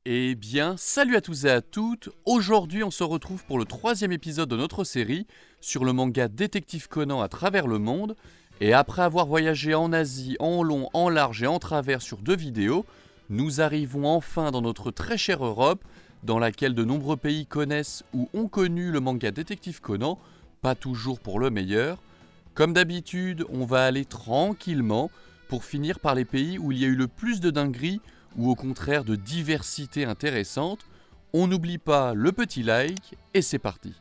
Eh bien, salut à tous et à toutes. Aujourd'hui, on se retrouve pour le 3e épisode de notre série sur le manga Détective Conan à travers le monde. Et après avoir voyagé en Asie, en long, en large et en travers sur 2 vidéos, nous arrivons enfin dans notre très chère Europe, dans laquelle de nombreux pays connaissent ou ont connu le manga Détective Conan, pas toujours pour le meilleur. Comme d'habitude, on va aller tranquillement pour finir par les pays où il y a eu le plus de dingueries ou au contraire de diversité intéressante. On n'oublie pas le petit like et c'est parti.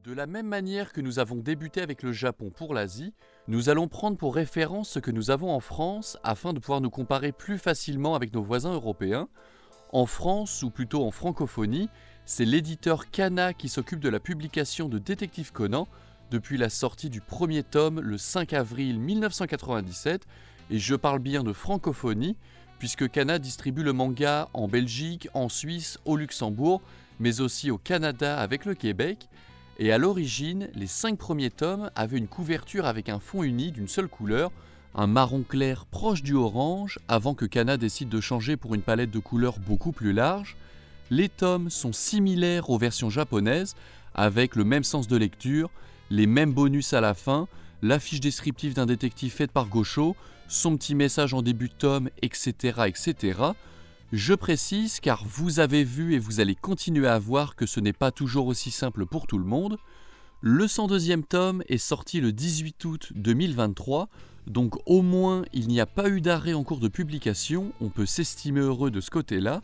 De la même manière que nous avons débuté avec le Japon pour l'Asie, nous allons prendre pour référence ce que nous avons en France afin de pouvoir nous comparer plus facilement avec nos voisins européens. En France, ou plutôt en francophonie, c'est l'éditeur Kana qui s'occupe de la publication de Détective Conan depuis la sortie du premier tome le 5 avril 1997, et je parle bien de francophonie, puisque Kana distribue le manga en Belgique, en Suisse, au Luxembourg, mais aussi au Canada avec le Québec. Et à l'origine, les 5 premiers tomes avaient une couverture avec un fond uni d'une seule couleur, un marron clair proche du orange, avant que Kana décide de changer pour une palette de couleurs beaucoup plus large. Les tomes sont similaires aux versions japonaises, avec le même sens de lecture, les mêmes bonus à la fin, l'affiche descriptive d'un détective faite par Gosho, son petit message en début de tome, etc. etc. Je précise car vous avez vu et vous allez continuer à voir que ce n'est pas toujours aussi simple pour tout le monde. Le 102e tome est sorti le 18 août 2023, donc au moins il n'y a pas eu d'arrêt en cours de publication, on peut s'estimer heureux de ce côté-là.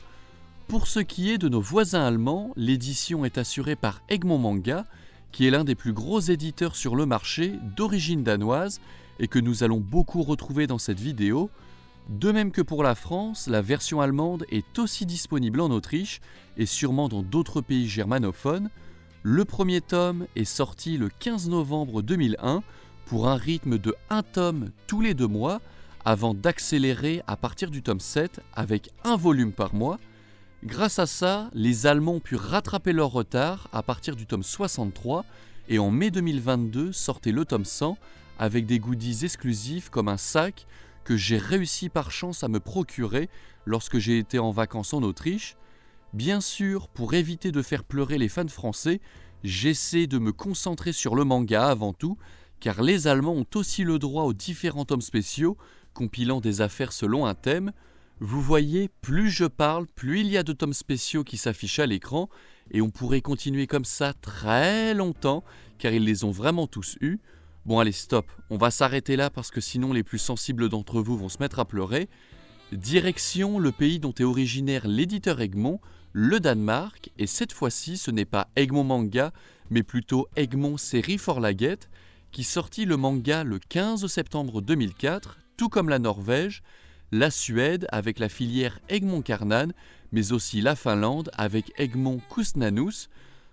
Pour ce qui est de nos voisins allemands, l'édition est assurée par Egmont Manga, qui est l'un des plus gros éditeurs sur le marché, d'origine danoise, et que nous allons beaucoup retrouver dans cette vidéo. De même que pour la France, la version allemande est aussi disponible en Autriche et sûrement dans d'autres pays germanophones. Le premier tome est sorti le 15 novembre 2001 pour un rythme de 1 tome tous les 2 mois, avant d'accélérer à partir du tome 7 avec 1 volume par mois. Grâce à ça, les Allemands ont pu rattraper leur retard à partir du tome 63 et en mai 2022 sortait le tome 100 avec des goodies exclusifs comme un sac que j'ai réussi par chance à me procurer lorsque j'ai été en vacances en Autriche. Bien sûr, pour éviter de faire pleurer les fans français, j'essaie de me concentrer sur le manga avant tout, car les Allemands ont aussi le droit aux différents tomes spéciaux, compilant des affaires selon un thème. Vous voyez, plus je parle, plus il y a de tomes spéciaux qui s'affichent à l'écran, et on pourrait continuer comme ça très longtemps, car ils les ont vraiment tous eus. Bon allez stop, on va s'arrêter là parce que sinon les plus sensibles d'entre vous vont se mettre à pleurer. Direction le pays dont est originaire l'éditeur Egmont, le Danemark, et cette fois-ci ce n'est pas Egmont Manga, mais plutôt Egmont Série Forlaget, qui sortit le manga le 15 septembre 2004, tout comme la Norvège, la Suède avec la filière Egmont Karnan, mais aussi la Finlande avec Egmont Kustannus.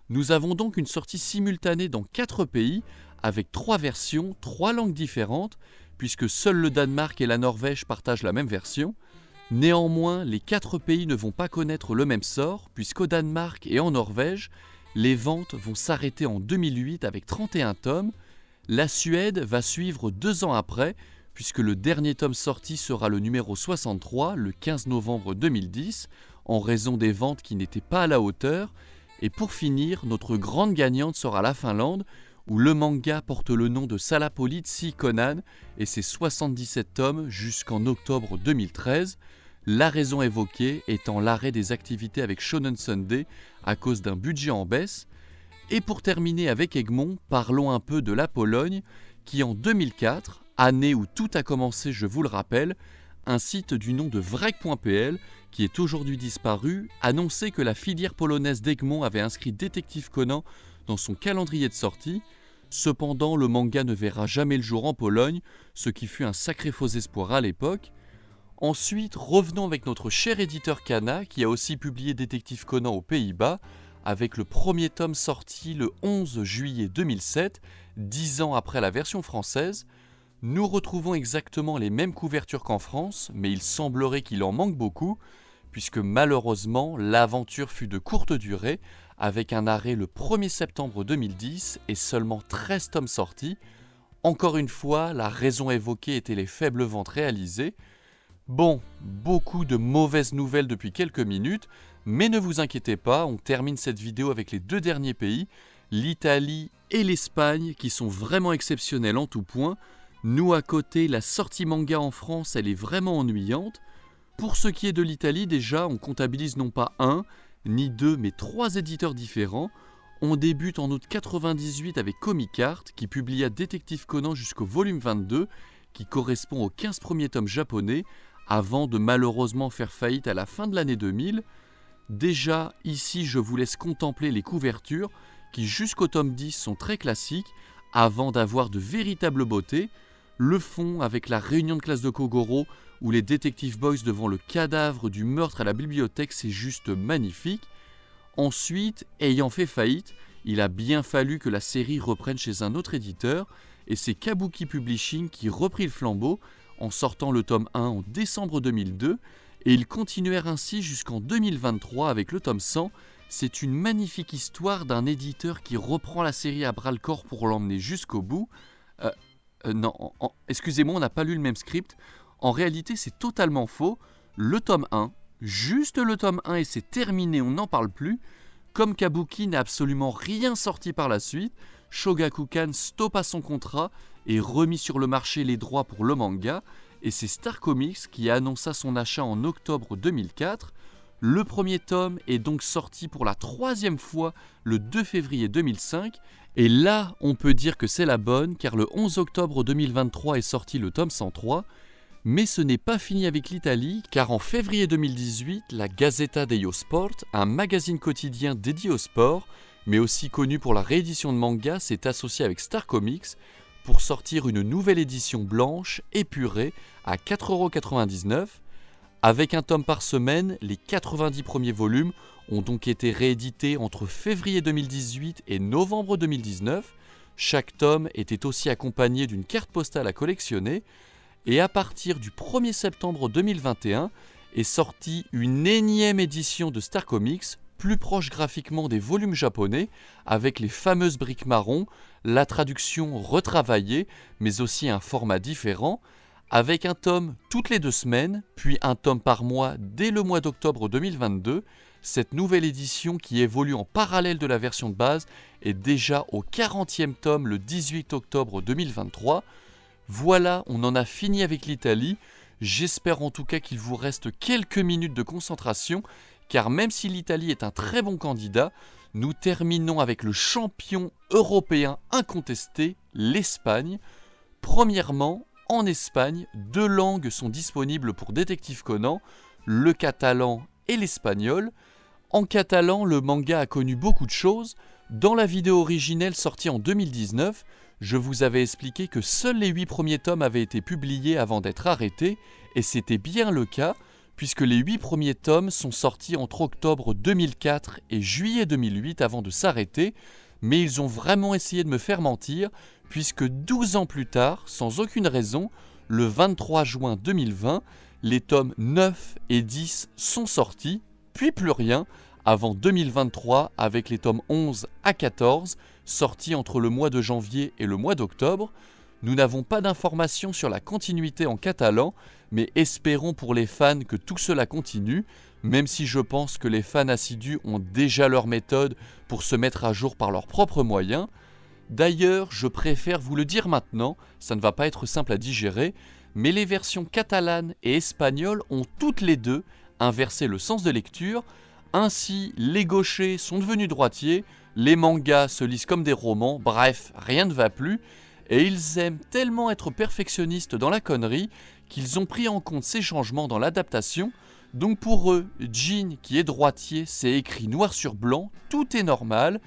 Nous avons donc une sortie simultanée dans 4 pays, avec 3 versions, 3 langues différentes, puisque seuls le Danemark et la Norvège partagent la même version. Néanmoins, les 4 pays ne vont pas connaître le même sort, puisqu'au Danemark et en Norvège, les ventes vont s'arrêter en 2008 avec 31 tomes. La Suède va suivre 2 ans après, puisque le dernier tome sorti sera le numéro 63, le 15 novembre 2010, en raison des ventes qui n'étaient pas à la hauteur. Et pour finir, notre grande gagnante sera la Finlande, où le manga porte le nom de Salapolitssi Conan et ses 77 tomes jusqu'en octobre 2013, la raison évoquée étant l'arrêt des activités avec Shonen Sunday à cause d'un budget en baisse. Et pour terminer avec Egmont, parlons un peu de la Pologne, qui en 2004, année où tout a commencé je vous le rappelle, un site du nom de Vrek.pl, qui est aujourd'hui disparu, annonçait que la filière polonaise d'Egmont avait inscrit Détective Conan dans son calendrier de sortie. Cependant, le manga ne verra jamais le jour en Pologne, ce qui fut un sacré faux espoir à l'époque. Ensuite, revenons avec notre cher éditeur Kana, qui a aussi publié Détective Conan aux Pays-Bas, avec le premier tome sorti le 11 juillet 2007, 10 ans après la version française. Nous retrouvons exactement les mêmes couvertures qu'en France, mais il semblerait qu'il en manque beaucoup, puisque malheureusement, l'aventure fut de courte durée, avec un arrêt le 1er septembre 2010 et seulement 13 tomes sortis. Encore une fois, la raison évoquée était les faibles ventes réalisées. Bon, beaucoup de mauvaises nouvelles depuis quelques minutes, mais ne vous inquiétez pas, on termine cette vidéo avec les 2 derniers pays, l'Italie et l'Espagne, qui sont vraiment exceptionnels en tout point. Nous à côté, la sortie manga en France, elle est vraiment ennuyante. Pour ce qui est de l'Italie, déjà, on comptabilise non pas 1, ni 2, mais 3 éditeurs différents. On débute en août 98 avec Comic Art, qui publia Détective Conan jusqu'au volume 22, qui correspond aux 15 premiers tomes japonais, avant de malheureusement faire faillite à la fin de l'année 2000. Déjà, ici, je vous laisse contempler les couvertures, qui jusqu'au tome 10 sont très classiques, avant d'avoir de véritables beautés. Le fond, avec la réunion de classe de Kogoro, où les Detective Boys devant le cadavre du meurtre à la bibliothèque, c'est juste magnifique. Ensuite, ayant fait faillite, il a bien fallu que la série reprenne chez un autre éditeur, et c'est Kabuki Publishing qui reprit le flambeau en sortant le tome 1 en décembre 2002, et ils continuèrent ainsi jusqu'en 2023 avec le tome 100. C'est une magnifique histoire d'un éditeur qui reprend la série à bras-le-corps pour l'emmener jusqu'au bout. Excusez-moi, on n'a pas lu le même script. En réalité, c'est totalement faux. Le tome 1, juste le tome 1 et c'est terminé, on n'en parle plus. Comme Kabuki n'a absolument rien sorti par la suite, Shogakukan stoppa son contrat et remit sur le marché les droits pour le manga, et c'est Star Comics qui annonça son achat en octobre 2004. Le premier tome est donc sorti pour la 3e fois le 2 février 2005, et là on peut dire que c'est la bonne, car le 11 octobre 2023 est sorti le tome 103. Mais ce n'est pas fini avec l'Italie, car en février 2018, la Gazzetta dello Sport, un magazine quotidien dédié au sport, mais aussi connu pour la réédition de manga, s'est associé avec Star Comics pour sortir une nouvelle édition blanche, épurée, à 4,99 €. Avec un tome par semaine, les 90 premiers volumes ont donc été réédités entre février 2018 et novembre 2019. Chaque tome était aussi accompagné d'une carte postale à collectionner. Et à partir du 1er septembre 2021 est sortie une énième édition de Star Comics, plus proche graphiquement des volumes japonais, avec les fameuses briques marron, la traduction retravaillée, mais aussi un format différent, avec un tome toutes les 2 semaines, puis un tome par mois dès le mois d'octobre 2022. Cette nouvelle édition, qui évolue en parallèle de la version de base, est déjà au 40e tome le 18 octobre 2023. Voilà, on en a fini avec l'Italie. J'espère en tout cas qu'il vous reste quelques minutes de concentration, car même si l'Italie est un très bon candidat, nous terminons avec le champion européen incontesté, l'Espagne. Premièrement, en Espagne, 2 langues sont disponibles pour Détective Conan, le catalan et l'espagnol. En catalan, le manga a connu beaucoup de choses. Dans la vidéo originelle sortie en 2019, je vous avais expliqué que seuls les 8 premiers tomes avaient été publiés avant d'être arrêtés, et c'était bien le cas, puisque les 8 premiers tomes sont sortis entre octobre 2004 et juillet 2008 avant de s'arrêter, mais ils ont vraiment essayé de me faire mentir, puisque 12 ans plus tard, sans aucune raison, le 23 juin 2020, les tomes 9 et 10 sont sortis, puis plus rien, avant 2023 avec les tomes 11 à 14, sortis entre le mois de janvier et le mois d'octobre. Nous n'avons pas d'informations sur la continuité en catalan, mais espérons pour les fans que tout cela continue, même si je pense que les fans assidus ont déjà leur méthode pour se mettre à jour par leurs propres moyens. D'ailleurs, je préfère vous le dire maintenant, ça ne va pas être simple à digérer, mais les versions catalanes et espagnoles ont toutes les deux inversé le sens de lecture. Ainsi, les gauchers sont devenus droitiers, les mangas se lisent comme des romans, bref, rien ne va plus, et ils aiment tellement être perfectionnistes dans la connerie qu'ils ont pris en compte ces changements dans l'adaptation. Donc pour eux, Jin, qui est droitier, c'est écrit noir sur blanc, tout est normal.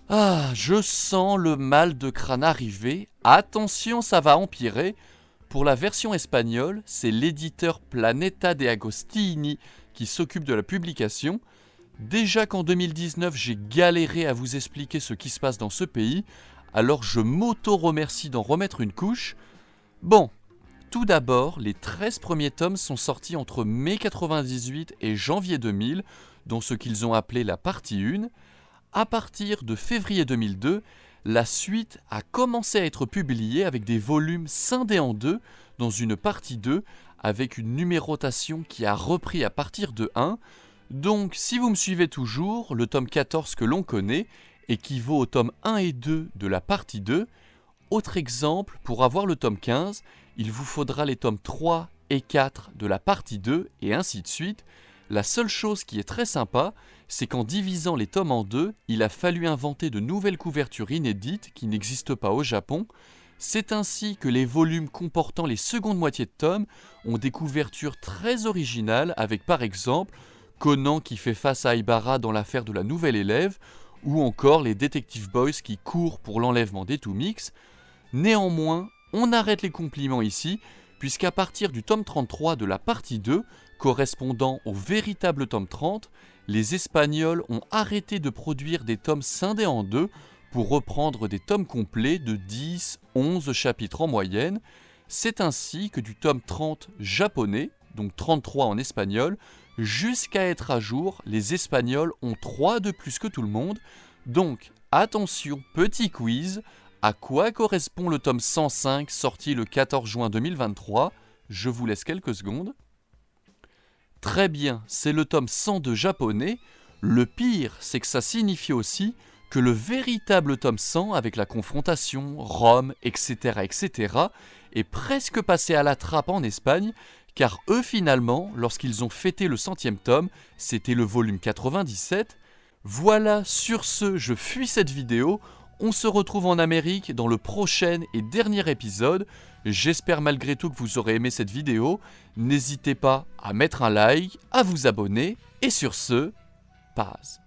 Ah, je sens le mal de crâne arriver, attention, ça va empirer. Pour la version espagnole, c'est l'éditeur Planeta de Agostini qui s'occupe de la publication. Déjà qu'en 2019, j'ai galéré à vous expliquer ce qui se passe dans ce pays, alors je m'auto-remercie d'en remettre une couche. Bon, tout d'abord, les 13 premiers tomes sont sortis entre mai 98 et janvier 2000, dans ce qu'ils ont appelé la partie 1. À partir de février 2002, la suite a commencé à être publiée avec des volumes scindés en deux dans une partie 2 avec une numérotation qui a repris à partir de 1. Donc si vous me suivez toujours, le tome 14 que l'on connaît équivaut au tome 1 et 2 de la partie 2. Autre exemple, pour avoir le tome 15, il vous faudra les tomes 3 et 4 de la partie 2 et ainsi de suite. La seule chose qui est très sympa, c'est qu'en divisant les tomes en deux, il a fallu inventer de nouvelles couvertures inédites qui n'existent pas au Japon. C'est ainsi que les volumes comportant les secondes moitiés de tomes ont des couvertures très originales avec par exemple Conan qui fait face à Aibara dans l'affaire de la nouvelle élève ou encore les Detective Boys qui courent pour l'enlèvement des Two-Mix. Néanmoins, on arrête les compliments ici puisqu'à partir du tome 33 de la partie 2, correspondant au véritable tome 30, les Espagnols ont arrêté de produire des tomes scindés en deux pour reprendre des tomes complets de 10-11 chapitres en moyenne. C'est ainsi que du tome 30 japonais, donc 33 en espagnol, jusqu'à être à jour, les Espagnols ont 3 de plus que tout le monde. Donc attention, petit quiz, à quoi correspond le tome 105 sorti le 14 juin 2023 ? Je vous laisse quelques secondes. Très bien, c'est le tome 102 japonais. Le pire, c'est que ça signifie aussi que le véritable tome 100 avec la confrontation, Rome, etc., est presque passé à la trappe en Espagne, car eux finalement, lorsqu'ils ont fêté le 100e tome, c'était le volume 97. Voilà, sur ce, je fuis cette vidéo. On se retrouve en Amérique dans le prochain et dernier épisode. J'espère malgré tout que vous aurez aimé cette vidéo. N'hésitez pas à mettre un like, à vous abonner. Et sur ce, paz.